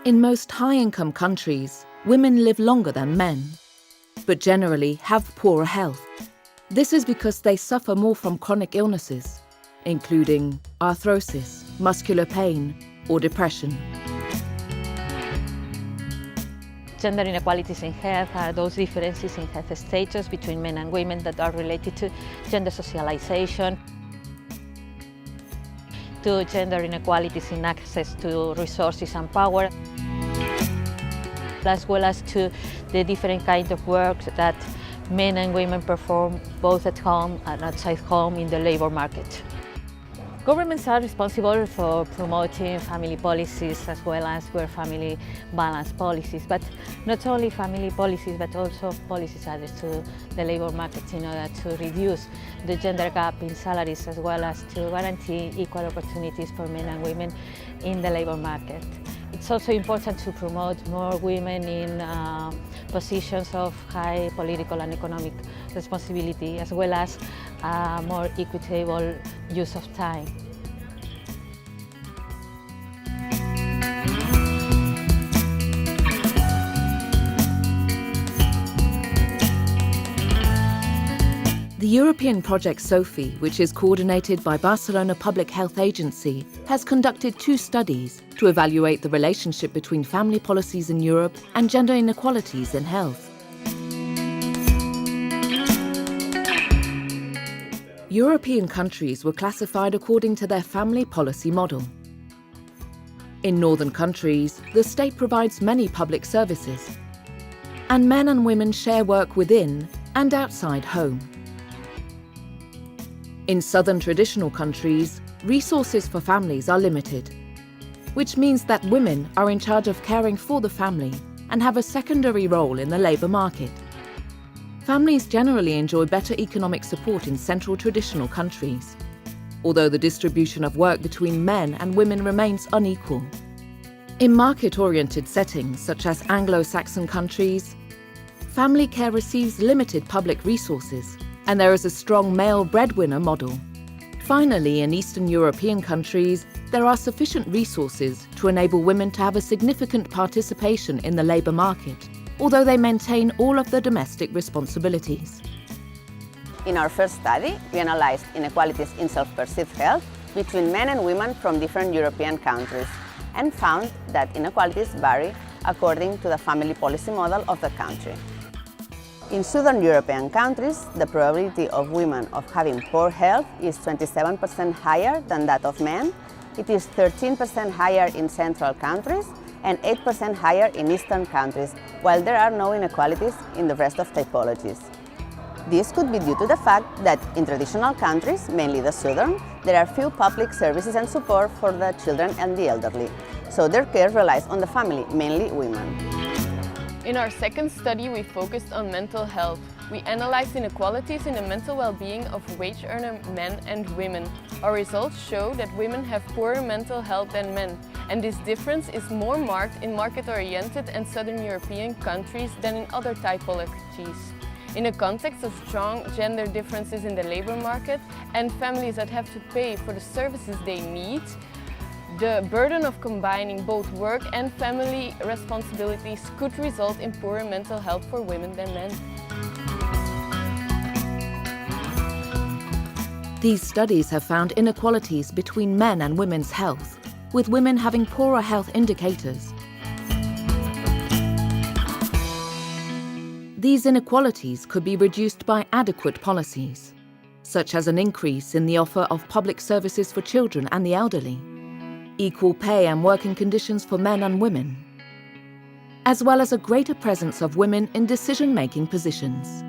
In most high-income countries, women live longer than men, but generally have poorer health. This is because they suffer more from chronic illnesses, including arthrosis, muscular pain, or depression. Gender inequalities in health are those differences in health status between men and women that are related to gender socialization, to gender inequalities in access to resources and power, as well as to the different kinds of work that men and women perform both at home and outside home in the labor market. Governments are responsible for promoting family policies as well as work-family balance policies, but not only family policies but also policies added to the labor market in order to reduce the gender gap in salaries as well as to guarantee equal opportunities for men and women in the labor market. It's also important to promote more women in positions of high political and economic responsibility, as well as more equitable use of time. The European project SOPHIE, which is coordinated by Barcelona Public Health Agency, has conducted 2 studies to evaluate the relationship between family policies in Europe and gender inequalities in health. European countries were classified according to their family policy model. In northern countries, the state provides many public services, and men and women share work within and outside home. In southern traditional countries, resources for families are limited, which means that women are in charge of caring for the family and have a secondary role in the labour market. Families generally enjoy better economic support in central traditional countries, although the distribution of work between men and women remains unequal. In market-oriented settings, such as Anglo-Saxon countries, family care receives limited public resources, and there is a strong male breadwinner model. Finally, in Eastern European countries, there are sufficient resources to enable women to have a significant participation in the labour market, although they maintain all of the domestic responsibilities. In our first study, we analyzed inequalities in self-perceived health between men and women from different European countries and found that inequalities vary according to the family policy model of the country. In Southern European countries, the probability of women of having poor health is 27% higher than that of men. It is 13% higher in central countries and 8% higher in eastern countries, while there are no inequalities in the rest of typologies. This could be due to the fact that in traditional countries, mainly the southern, there are few public services and support for the children and the elderly, so their care relies on the family, mainly women. In our second study, we focused on mental health. We analyzed inequalities in the mental well-being of wage earner men and women. Our results show that women have poorer mental health than men, and this difference is more marked in market-oriented and Southern European countries than in other typologies. In a context of strong gender differences in the labor market and families that have to pay for the services they need, the burden of combining both work and family responsibilities could result in poorer mental health for women than men. These studies have found inequalities between men and women's health, with women having poorer health indicators. These inequalities could be reduced by adequate policies, such as an increase in the offer of public services for children and the elderly, equal pay and working conditions for men and women, as well as a greater presence of women in decision-making positions.